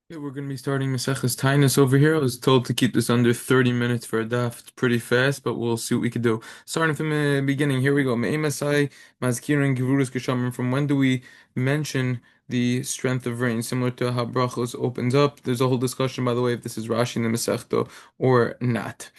Yeah, we're going to be starting Maseches Taanis over here. I was told to keep this under 30 minutes for a daf. It's pretty fast, but we'll see what we can do. Starting from the beginning, here we go. Me'emasai mazkirin gevurus geshamim. From when do we mention the strength of rain? Similar to how brachos opens up. There's a whole discussion, by the way, if this is Rashi in the Masechta or not.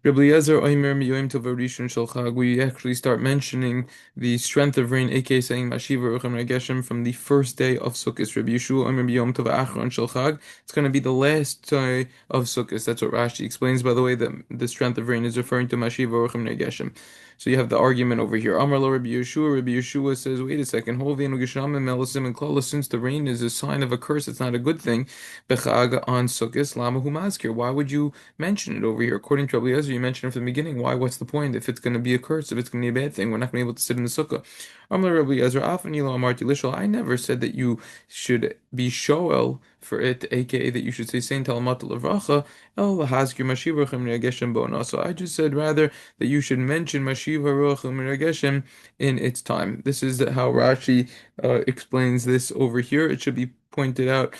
Rabbi Eliezer Oimer Miyoim Tov Rishon Shel Chag. We actually start mentioning the strength of rain, aka saying Mashiva Rucham Regeshem from the first day of Sukkot. Rabbi Yeshua Oimer Miyoim Tov Achron Shel Chag. It's going to be the last day of Sukkot. That's what Rashi explains. By the way, that the strength of rain is referring to Mashiva Rucham Regeshem. So you have the argument over here. Amar lo Rabbi Yeshua. Rabbi Yeshua says, wait a second. Hovenu Geshamim Melasim and Klala. Since the rain is a sign of a curse, it's not a good thing. Bechag on Sukkot. Lama Hu Maskir. Why would you mention it over here? According to Rabbi Eliezer, you mentioned it from the beginning. Why? What's the point? If it's going to be a curse, if it's going to be a bad thing, we're not going to be able to sit in the sukkah. Amar Rabbi Eliezer, Afani lo amarti lishal. I never said that you should be shoel for it, aka that you should say Saint Talmud Levracha, El Haskir Mashiv Ruchim Regeshem Bona. So I just said rather that you should mention Mashiv Ruchim Regeshem in its time. This is how Rashi explains this over here. It should be pointed out.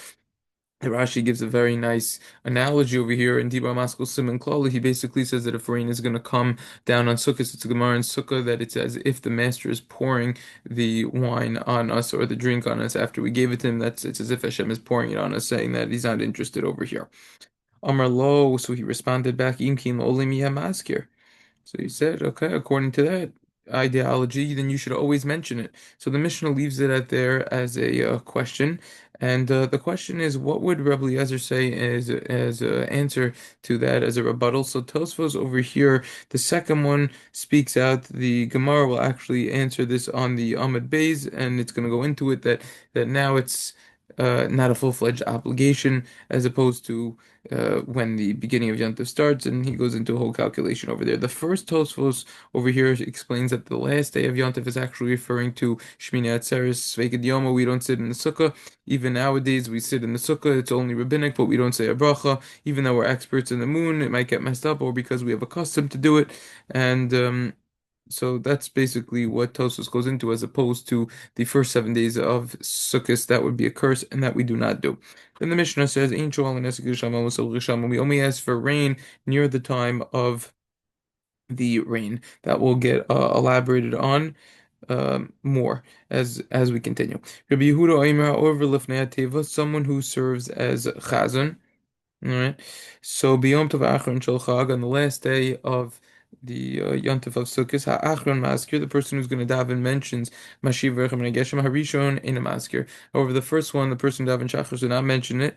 Rashi gives a very nice analogy over here in Dibar Maskul Simon Klali. He basically says that if rain is going to come down on Sukkot, it's a Gemara in Sukkah that it's as if the master is pouring the wine on us or the drink on us after we gave it to him. It's as if Hashem is pouring it on us, saying that he's not interested over here. Amar lo, so he responded back, Imkin olim maskir. So he said, okay, according to that ideology, then you should always mention it. So the Mishnah leaves it out there as a question, and the question is, what would Rabbi Eliezer say as an answer to that as a rebuttal? So Tosfos over here, the second one speaks out. The Gemara will actually answer this on the Amud Beis, and it's going to go into it that now it's not a full-fledged obligation as opposed to when the beginning of Yom Tov starts, and he goes into a whole calculation over there. The first Tosfos over here explains that the last day of Yom Tov is actually referring to Shmini Atzeres Sveikid Yoma. We don't sit in the sukkah. Even nowadays, we sit in the sukkah. It's only rabbinic, but we don't say a bracha. Even though we're experts in the moon, it might get messed up, or because we have a custom to do it. And so that's basically what Tosos goes into, as opposed to the first 7 days of Sukkot. That would be a curse, and that we do not do. Then the Mishnah says, "Ein shoel nesek Rishama v'sol Rishama." We only ask for rain near the time of the rain. That will get elaborated on more as we continue. Rabbi Yehuda Oimer over Lifnei Teva, someone who serves as chazan. All right. So B'Yom Tov Achron Shel Chag, on the last day of the Yom Tov of Sukkot, Ha'achron Maskir, the person who's going to daven mentions Mashiv Rechem Negeshem Harishon in a Maskir. However, the first one, the person who daven Shachar, should not mention it.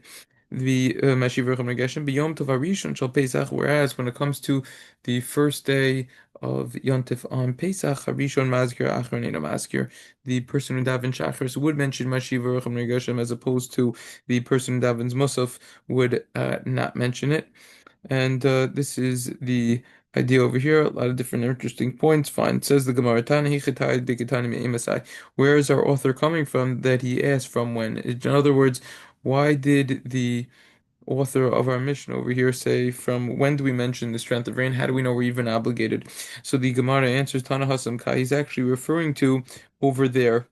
The Mashiv Rechem Negeshem B'Yom Tov Harishon Shel Pesach. Whereas when it comes to the first day of Yom Tov on Pesach, Harishon Maskir Achron in a Maskir, the person who daven Shachar would mention Mashiv Rechem Negeshem as opposed to the person who davens Musaf would not mention it. And this is the idea over here. A lot of different interesting points. Fine. It says the Gemara, where is our author coming from that he asked from when? In other words, why did the author of our mission over here say from when do we mention the strength of rain? How do we know we're even obligated? So the Gemara answers Tana Hasam Kai. He's actually referring to over there.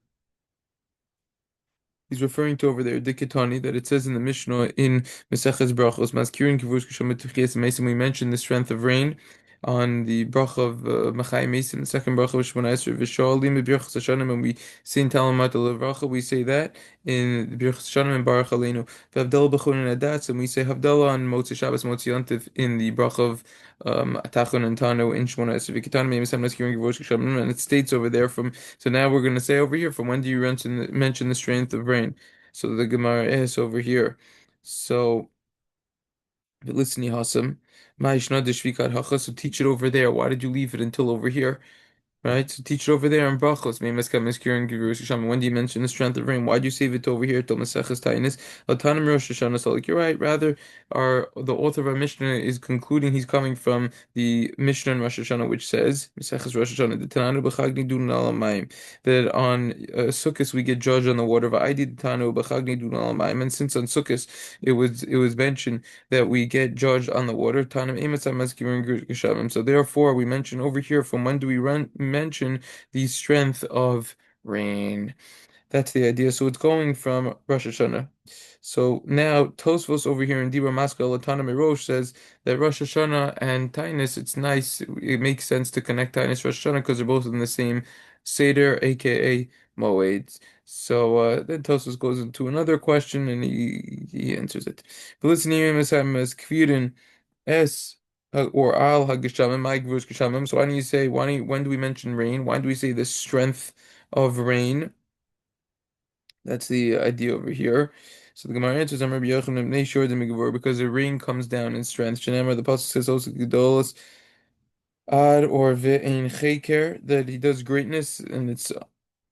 He's referring to over there, Dikitani, that it says in the Mishnah in Meseches Brachos, Mazkirin Kivus Kishom Metuchias Mesim, we mentioned the strength of rain on the bracha of Machai Mesim, the second bracha of Shemona Esrei V'Shalim, B'Birchas Hashanim, and we say in Talamat Levracha, we say that in the B'Birchas Hashanim and Baruch Aleinu, V'Havdalah B'Chon and Adatz, and we say Havdalah on Motzei Shabbos, Motzei Yontif in the bracha of Atachon and Tano in Shemona Esrei V'Kitanim, Mesim Mazkirin Kivus Kishom, and it states over there from, so now we're going to say over here, from when do you mention the strength of rain? So the Gemara asks over here. So listen, Hasam, Ma'ishna Deshvikat Hacha, so teach it over there. Why did you leave it until over here? Right? So teach it over there in Brachos. When do you mention the strength of rain? Why'd you save it over here till Maseches Taanis? Altanim Rosh Hashanah. So like you're right. Rather, the author of our Mishnah is concluding he's coming from the Mishnah in Rosh Hashanah, which says Maseches Rosh Hashanah the Tananu b'Chagni Dun Alamayim, that on Sukkot we get judged on the water. V'Aidi Tanu b'Chagni Dun Alamayim, and since on Sukkot it was mentioned that we get judged on the water. Tanim Emetzah Mazkirin Geshavim. So therefore, we mention over here from when do we mention the strength of rain. That's the idea. So it's going from Rosh Hashanah. So now Tosfos over here in Dibra Maskal Latana Mirosh says that Rosh Hashanah and Taanis, it's nice. It makes sense to connect Taanis Rosh Hashanah because they're both in the same Seder, aka Moeds. So then Tosfos goes into another question and he answers it. But listen here, as Kvirin S or Al Hageshamim, my Geshamim. So why don't you say when do we mention rain? Why do we say the strength of rain? That's the idea over here. So the Gemara answers, "I'm Rabbi Yochanan ibn Shor the Megavur," because the rain comes down in strength. Shenemar, the pasuk says also Gedolos Ad or Ve'ein Cheker, that he does greatness and it's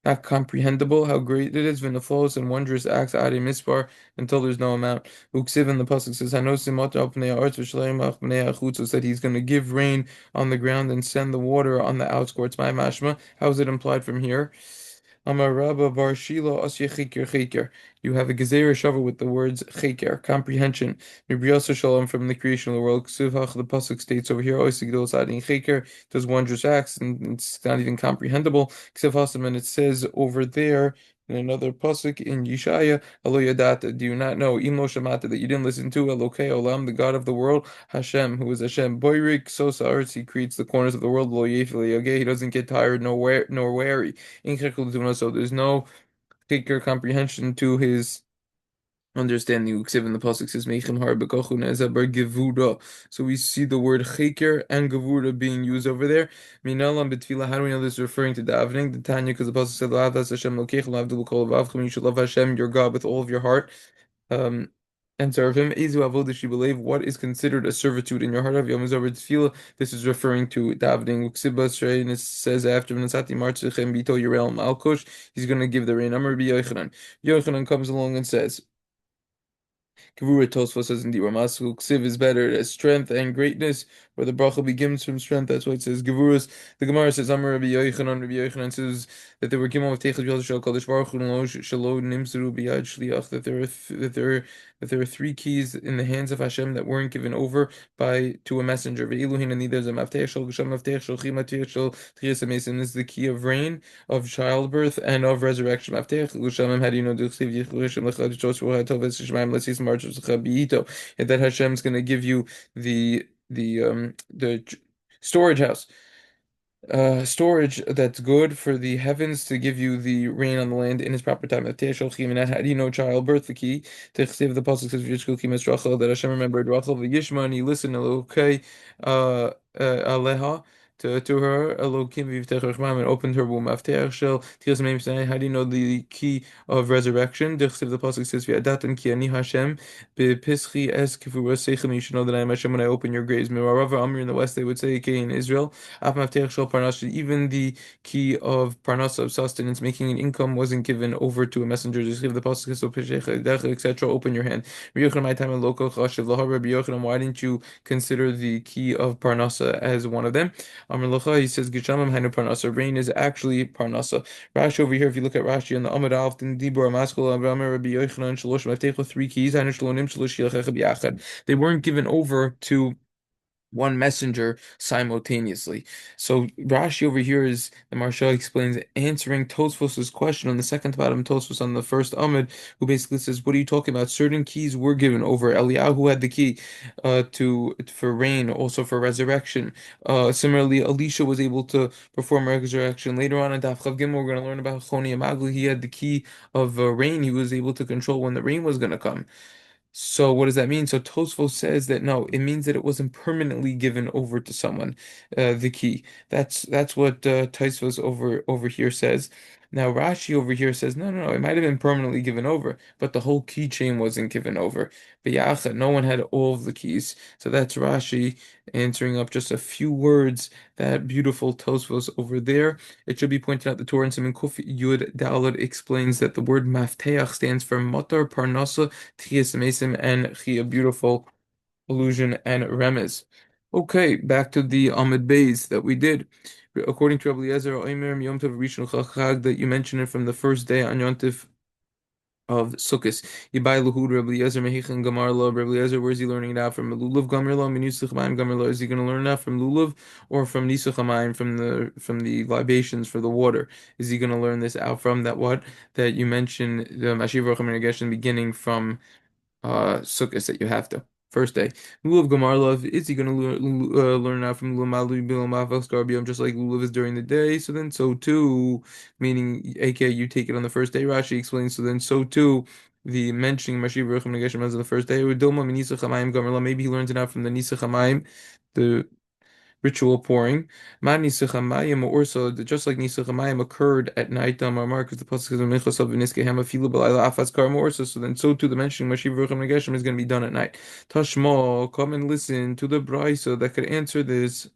not comprehensible how great it is. V'naflos and wondrous acts Adi Mispar until there's no amount. Uksiv and the pasuk says, "Hanosim ata al pnei ha'aretz v'shleim ach pnei ha'chutzos," that he's going to give rain on the ground and send the water on the outskirts. My mashma. How is it implied from here? Amar Rabba Bar Shila Asya Chikir Chikir. You have a Gezerah Shava with the words Chikir, comprehension. Mibriyasa Shalom from the creation of the world. Ksuvach, the Pasuk states over here, Oisigdol Sadin Chikir, does wondrous acts, and it's not even comprehensible. Ksiv Hasam, and it says over there, in another pasuk in Yeshaya, Alo Yadata, do you not know, Imlo Shamata, that you didn't listen to, Elokei Olam, the God of the world, Hashem, who is Hashem, Boirik Sosa Arts, he creates the corners of the world, Lo Yefili Yageh, he doesn't get tired nor weary. So there's no particular comprehension to his understanding. Uksiv in the pasuk says Meichem har bekochu nezabar gevura. So we see the word cheker and gevura being used over there. Minalam betfila. How do we know this is referring to davening? The Tanya, because the pasuk said La'avas Hashem lokech la'avdu l'kol avavchem. You should love Hashem your God with all of your heart. Um, and serve him. Ezu avodah she believe. What is considered a servitude in your heart of Yom Zover Tefillah? This is referring to davening. Uksibas Shrei, and it says after V'nasati Martzichem Bito Yirel Malkush, he's going to give the rain. Amar Rabbi Yochanan. Yochanan comes along and says. Kavura Tosfos says in the Ramasku, Ksiv is better as strength and greatness, where the bracha begins from strength. That's why it says Gavurus. The Gemara says, Amar Rabbi Yochanan, Rabbi Yochanan says that they were given of Techel Yod Shal Kadosh Baruch Hu Shalo Nimseru Biyad Shliach, that there are three keys in the hands of Hashem that weren't given over to a messenger. Ve'iluhin, and there's a Maftech Shal Gesham Maftech Shal Chi Maftech Shal Tchias Amesim, is the key of rain, of childbirth, and of resurrection. Maftech Gesham, how do you know the Chsiv Yichurishim Lechad Joshua Hatov Shemaim Lesis March that Hashem's going to give you the storage house, storage that's good for the heavens to give you the rain on the land in its proper time. How do you know childbirth? The key to save the pasuk says that Hashem remembered Rachel v'yishma and he listened okay aleha to her Elokim v'yivtech rachmam and opened her womb. After shel tiras meim Sinai. How do you know the key of resurrection? The pasuk says v'yadatan ki ani Hashem bepischi es kifura seichem. You should know that I am Hashem when I open your graves. Mirarava Amir in the west they would say okay in Israel. Even the key of parnasa, of sustenance, making an income, wasn't given over to a messenger. Just give the pasuk so etc. Open your hand. Why didn't you consider the key of parnasa as one of them? He says rain is actually parnasa. Rashi over here, if you look at Rashi on the Amud Alf in Dibur Maskul Rabbi Yochanan Shalosh three keys. They weren't given over to one messenger simultaneously. So Rashi over here is the Maharsha explains answering Tosfos's question on the second bottom, Tosfos on the first Amud, who basically says, "What are you talking about? Certain keys were given over. Eliyahu had the key to for rain, also for resurrection. Similarly, Elisha was able to perform resurrection. Later on in Daf Chav Gimel, we're going to learn about Choni Amagli. He had the key of rain. He was able to control when the rain was going to come." So what does that mean? So Tosfos says that no, it means that it wasn't permanently given over to someone, the key. That's what Tosfos over here says. Now Rashi over here says no, it might have been permanently given over, but the whole keychain wasn't given over. But no one had all of the keys. So that's Rashi answering up just a few words. That beautiful Tosfos over there. It should be pointed out the Torah in Siman Kuf Yud Dalad explains that the word Mafteach stands for Matar Parnasa Tchias Mesim and Chi, a beautiful allusion and remez. Okay, back to the Amid Bays that we did. According to Rabbi Eliezer, Omer Yom Tov Rishon Chag, that you mentioned it from the first day on Yom Tov of Sukkot. Yibai Lahud Rabbi Eliezer Mehichan Gamar Lo. Rabbi Eliezer, where is he learning it out from? Lulav Gamar Lo, Minusach Chamayim Gamar Lo. Is he going to learn it out from Lulav or from Nisuch Chamayim, from the libations for the water? Is he going to learn this out from that what that you mentioned the Mashiach Rochem and Gershon beginning from Sukkot that you have to first day. Lulav Gamarlov, is he going to learn out from Lulamalu Bilamavos Garbium just like Lulav is during the day? So then so too, meaning aka you take it on the first day. Rashi explains, so then so too. The mentioning Mashiach Baruch Hu as the first day, Dilma Minisa Chamayim Gamarla. Maybe he learns it out from the Nisa Chamayim, the ritual pouring. Ma Nisachamayim also, just like Nisachamayim occurred at night, Amar, because the pasuk says Minchasav v'niskehema filu b'layla afas karma also. So then, so too, the mentioning Mashiach V'rucham Negeshem is going to be done at night. Tashma, come and listen to the brisa that could answer this.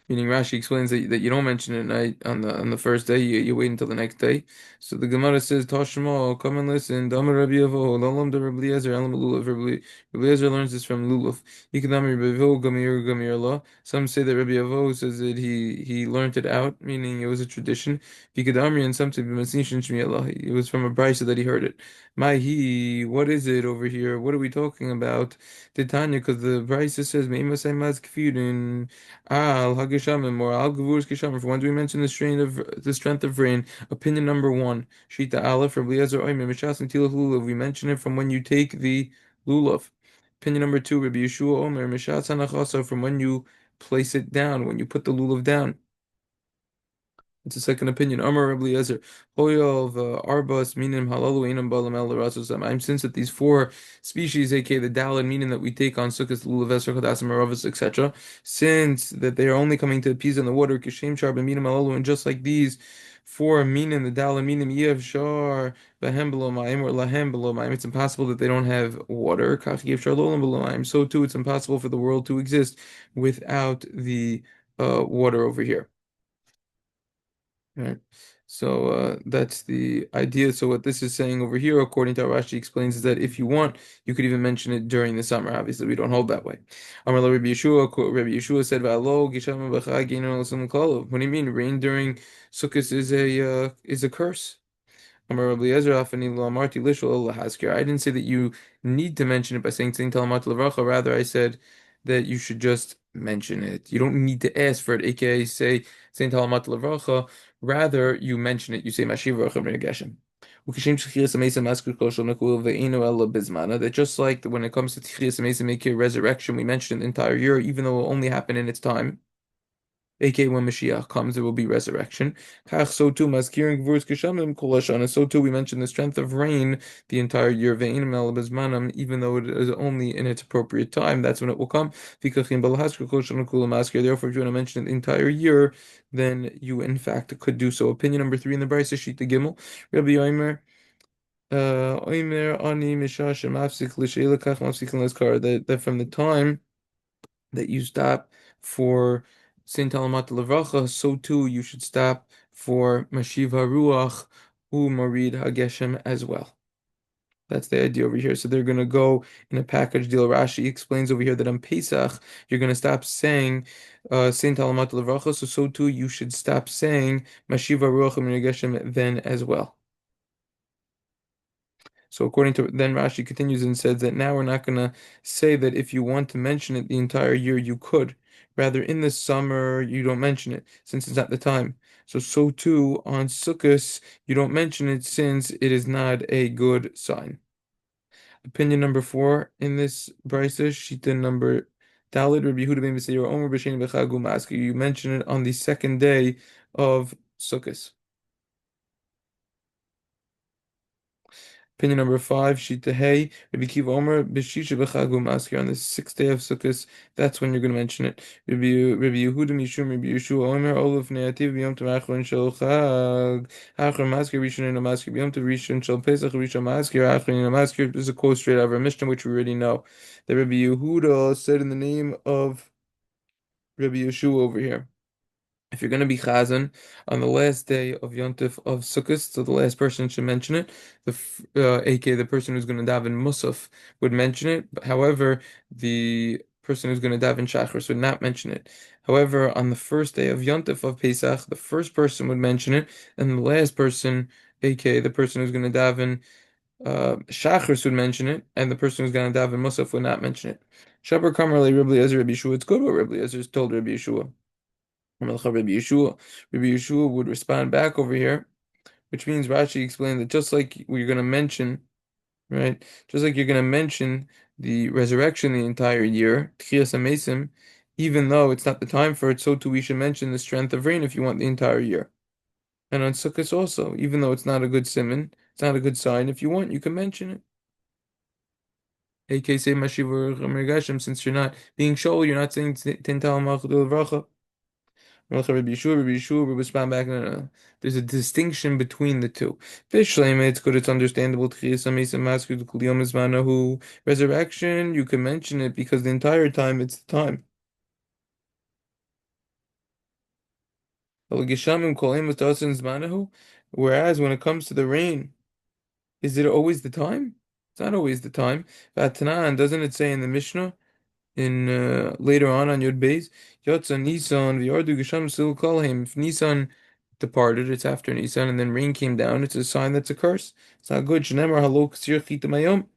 Meaning Rashi explains that you don't mention it at night on the first day, you wait until the next day. So the Gemara says, Tashma, come and listen. Damar Rabbi Yavo, Lalam de Rabbi Eliezer, Elam Lulav. Rabbi Eliezer learns this from Lulav. Yikadam Rabbi Yavo, Gamir La. Some say that Rabbi Yavo says that he learned it out, meaning it was a tradition. Yikadamri, and some say B'masnishin Shmi Allah. It was from a brisa that he heard it. What is it over here? What are we talking about? Titania, because the brisa says, Me'imasai Maz Kfirin. Al Hageshamim or Al Gavur's Geshamim. For when do we mention the strength of rain? Opinion number one. Shita Aleph Rabbi Eliezer Oimer Mishas Netilah Lulav. We mention it from when you take the lulav. Opinion number two. Rabbi Yeshua Omer Mishas Hanachasa. From when you place it down, when you put the lulav down. It's a second opinion. Amar Rabbi Eliezer, Hoyov Arbas Minim Halalu Einam Balam El Rasusam. I'm since that these four species, aka the Dalin, meaning that we take on Sukkot, Lulav, Esrog, Hadasim, Maravas, etc., since that they are only coming to appease on the water, Kishem Shar Minim Halalu, and just like these four minim, the Dalin Minim Yev Shar Bahem Below Ma'im or Lahem Below Ma'im, it's impossible that they don't have water. Kach Yev Shar Lolam Below Ma'im. So too, it's impossible for the world to exist without the water over here. Right. So that's the idea. So what this is saying over here, according to how Rashi explains, is that if you want, you could even mention it during the summer. Obviously, we don't hold that way. Amar Rabbi Yeshua, Rabbi Yeshua said, "V'alo gisham b'chag yinu l'sum kolav." What do you mean? Rain during Sukkot is a curse. Amar Rabbi Eliezer, Afani lo amarti lishol lahaskir. I didn't say that you need to mention it by saying "Tzin talamat levracha." Rather, I said that you should just mention it. You don't need to ask for it, aka say "Tzin talamat levracha." Rather, you mention it. You say "Mashiv v'rachem Geshem." That just like when it comes to Tchias Mesa Mekir resurrection, we mention the entire year, even though it will only happen in its time. aka when Mashiach comes, there will be resurrection. Kach, so too, Maskirin Gvurz Geshamim Kol Hashana. So too, we mention the strength of rain the entire year. Ve'inam el bezmanam, even though it is only in its appropriate time, that's when it will come. Fikachim balhaskar Kol Shana Kula Maskir. Therefore, if you want to mention it the entire year, then you in fact could do so. Opinion number three in the Brisa Shita Gimel, Rabbi Yomer. Oimer ani mishash mafsik l'sheila kach mafsik l'skar. That from the time that you stop for Saint Alamat Levracha, so too you should stop for Mashiv HaRuach U Marid HaGeshem as well. That's the idea over here. So they're going to go in a package deal. Rashi explains over here that on Pesach, you're going to stop saying Saint Alamat Levracha, so too you should stop saying Mashiv HaRuach U Marid HaGeshem then as well. So according to then Rashi continues and says that now we're not going to say that if you want to mention it the entire year you could. Rather, in the summer you don't mention it since it's not the time. So too on Sukkot you don't mention it since it is not a good sign. Opinion number four in this brisa, shita number Dalid Rabbi Yehuda ben B'Seir Omer B'Sheni B'Chag U'Maskir. You mention it on the second day of Sukkot. Opinion number five, Shita Hey, Rabbi Kiva Omer, B'Shisha B'Chagum Maskir. On the sixth day of Sukkot, that's when you're going to mention it. Rabbi Yehuda Mishum, Rabbi Yeshua Omer, Olav Neativ, B'Yom Tov Achron Shel Chag, Achron Maskir, Rishon Eno Maskir, B'Yom Tov Rishon Shel Pesach, Rishon Maskir, Achron Eno Maskir. This is a quote straight out of our Mishnah, which we already know. That Rabbi Yehuda said in the name of Rabbi Yeshua over here. If you're going to be chazan on the last day of Yontif of Sukkot, so the last person should mention it. aka the person who's going to daven Musaf would mention it. However, the person who's going to daven Shachris would not mention it. However, on the first day of Yontif of Pesach, the first person would mention it, and the last person aka the person who's going to daven Shachris would mention it, and the person who's going to daven Musaf would not mention it. Shabar Kamarli Rabbi Eliezer Rabbi Yeshua. It's good what Rabbi Eliezer told Rabbi Yeshua. Rabbi Yeshua would respond back over here, which means Rashi explained that just like we're going to mention, right? Just like you're going to mention the resurrection the entire year, Tchias HaMesim, even though it's not the time for it, so too we should mention the strength of rain if you want the entire year. And on Sukkot also, even though it's not a good simon, it's not a good sign. If you want, you can mention it. AK say Mashiv Mergashim, since you're not being shown, you're not saying Tintal Malchadul Vracha. Rabbi Yeshua would respond back, no, no, no. There's a distinction between the two. Fishlema, it's good, it's understandable. Who resurrection, you can mention it because the entire time it's the time. Whereas when it comes to the rain, is it always the time? It's not always the time. Vatanan, doesn't it say in the Mishnah? In later on Yud Beis, Yotza Nisan v'Yardu Gesham Sil Kolheim. If Nisan departed, it's after Nisan, and then rain came down. It's a sign that's a curse. It's not good. Shneimar Halo Ksir Chitamayom.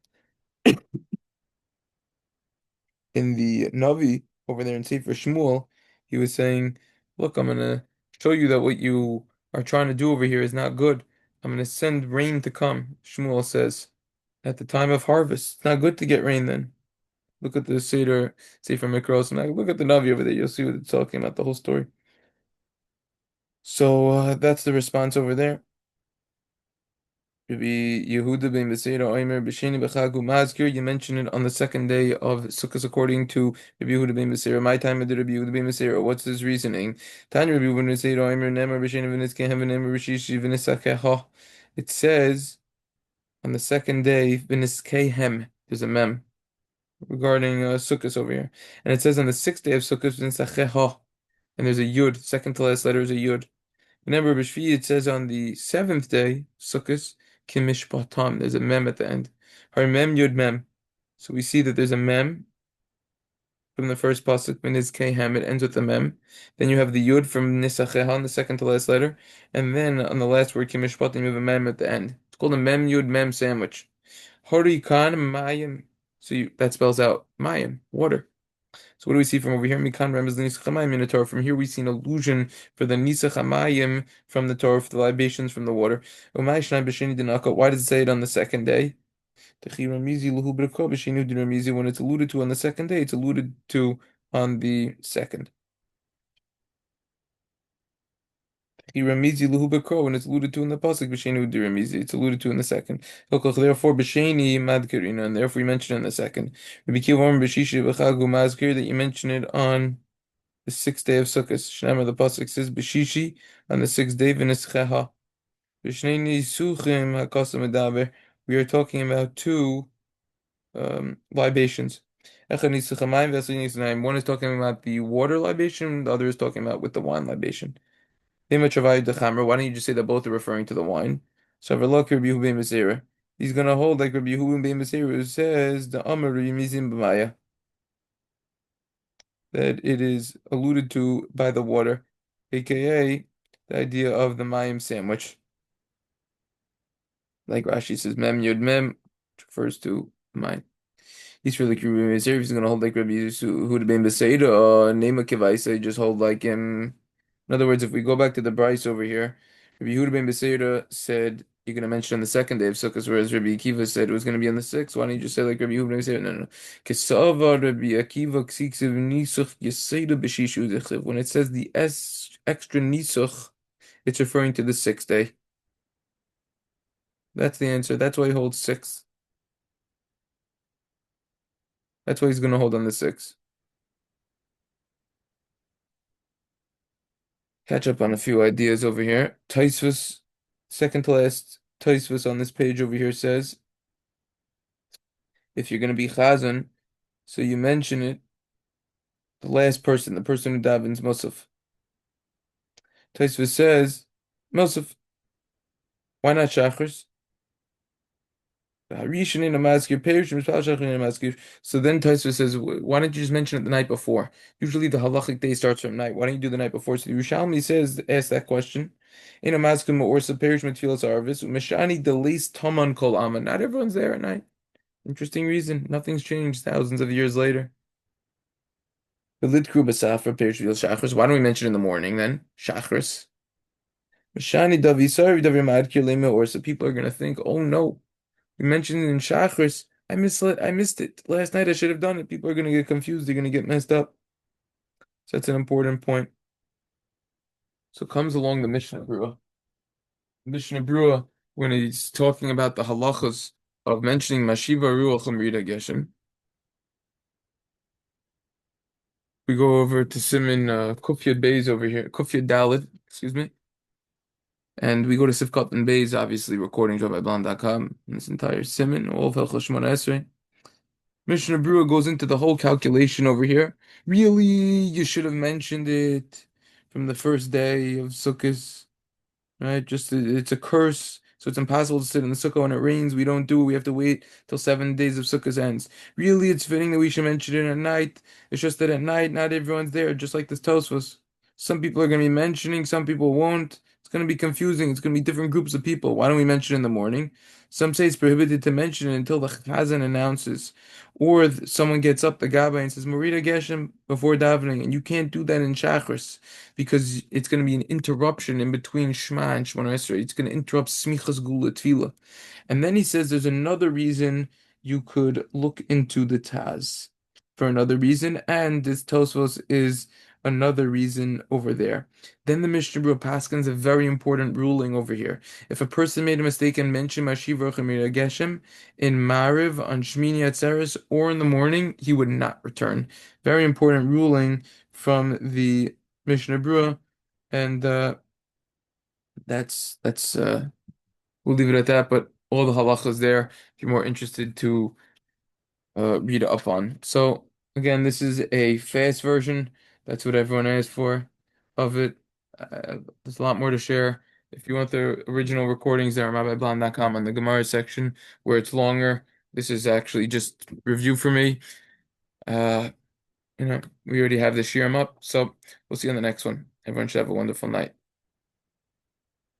In the Navi over there in Sefer Shmuel, he was saying, "Look, I'm gonna show you that what you are trying to do over here is not good. I'm gonna send rain to come." Shmuel says, at the time of harvest, it's not good to get rain then. Look at the Seder, Sefer Mikros, and look at the Navi over there. You'll see what it's talking about, the whole story. So that's the response over there. Rabbi Yehuda ben Beseira Omer B'Sheni B'Chagu Mazkir. You mentioned it on the second day of Sukkot, according to Rabbi Yehuda ben Beseira. My time did Rabbi Yehuda ben Beseira. What's his reasoning? Tanya Rabbi Yehuda ben Beseira Omer Nemer B'Sheni V'Nitzkehem V'Nemer B'Shishi V'Nisakeha. It says on the second day V'Niskehem. There's a mem regarding Sukkot over here, and it says on the sixth day of Sukkot V'Nisakeha. And there's a yud. Second to last letter is a yud. Remember, B'Shvi, it says on the seventh day, Sukkot, Kimishpatam. There's a mem at the end. Har mem yud mem. So we see that there's a mem from the first pasuk, V'niz kehem. It ends with the mem. Then you have the yud from Nisacheha on the second to last letter, and then on the last word, Kimishpatam, you have a mem at the end. It's called a mem yud mem sandwich. Hari kan mayim. So that spells out mayim, water. So what do we see from over here? Mikan remez nisach hamayim in the Torah. From here we see an allusion for the nisach hamayim from the Torah, for the libations from the water. Why does it say it on the second day? When it's alluded to on the second day, it's alluded to on the second. When it's alluded to in the pasuk, it's alluded to in the second. Therefore, and therefore we mention it in the second. That you mention it on the sixth day of Sukkot. Shneimar, the pasuk says, "B'shishi," on the sixth day, v'nischeha. B'shnei nisuchim hakasa medaber. We are talking about two libations. Echad nisuch hamayim v'esed nisuch hamayim. One is talking about the water libation, the other is talking about with the wine libation. Why don't you just say that both are referring to the wine? So Rabbi Yehuda ben Beseira. He's gonna hold like Rabbi Yehuda ben Beseira, who says the Amar Mizim b'maya, that it is alluded to by the water, aka the idea of the mayim sandwich. Like Rashi says, mem yud mem, which refers to mayim. He's really like Rabbi Meir. He's gonna hold like Rabbi Yehuda ben Beseira, or Nema Kevaisa, just hold like him. In other words, if we go back to the Bryce over here, Rabbi Yehuda ben Beseira said you're going to mention on the second day of Sukkot, whereas Rabbi Akiva said it was going to be on the sixth. Why don't you just say like Rabbi Yehuda ben Beseira? No, no. Kesava Rabbi Akiva ksiksiv nisuch yeseda b'shishu zechsev. When it says the extra nisuch, it's referring to the sixth day. That's the answer. That's why he holds six. That's why he's going to hold on the six. Catch up on a few ideas over here. Taisvus, second to last Taisvus on this page over here says, if you're going to be chazan, so you mention it, the last person, the person who davens Musaf. Taisvus says, Musaf, why not Shachris? So then Taisvus says, why don't you just mention it the night before? Usually the halachic day starts from night. Why don't you do the night before? So the Yerushalmi says, ask that question. In a maskum or perish mitfilas arvis, mishani delis taman kol aman. Not everyone's there at night. Interesting reason. Nothing's changed thousands of years later. The lit kru b'safra perish mitfilas shachris. Why don't we mention in the morning then? Shachris. Mishani davisar davir madkir or so people are gonna think, oh no, we mentioned it in shachris. I missed it. Last night I should have done it. People are gonna get confused. They're gonna get messed up. So that's an important point. So comes along the Mishnah Berurah. Mishnah Berurah, when he's talking about the halachas of mentioning Mashiva Ruach Amrita Geshem, we go over to Siman Kufyad Beis over here, Kufyad Dalid, excuse me, and we go to Sifkat and Beis, obviously recording by Blan.com, in this entire Siman, all of Hilchos Shmona Esrei. Mishnah Berurah goes into the whole calculation over here. Really, you should have mentioned it from the first day of Sukkot. Right? Just it's a curse, so it's impossible to sit in the sukkah when it rains. We don't do it. We have to wait till 7 days of sukkah's ends. Really, it's fitting that we should mention it at night. It's just that at night, not everyone's there, just like this Tosfos. Some people are going to be mentioning, some people won't. It's going to be confusing. It's going to be different groups of people. Why don't we mention it in the morning? Some say it's prohibited to mention it until the Chazan announces, or someone gets up the Gabbai and says Marita Geshem before davening, and you can't do that in Shachris because it's going to be an interruption in between Shema and Shemona Esrei. It's going to interrupt Smichas Gula Tefillah. And then he says there's another reason you could look into the Taz for another reason, and this Tosfos is another reason over there. Then the Mishnah Berurah paskins a very important ruling over here. If a person made a mistake and mentioned Mashiv Rochamir Geshem in Mariv on Shmini Atzeres or in the morning, he would not return. Very important ruling from the Mishnah Berurah, and that's we'll leave it at that. But all the halachas there, if you're more interested to read up on. So again, this is a fast version. That's what everyone asked for of it. There's a lot more to share. If you want the original recordings, they're on rabbiblon.com on the Gemara section where it's longer. This is actually just review for me. Uh, we already have the shiurim up, so we'll see you on the next one. Everyone should have a wonderful night.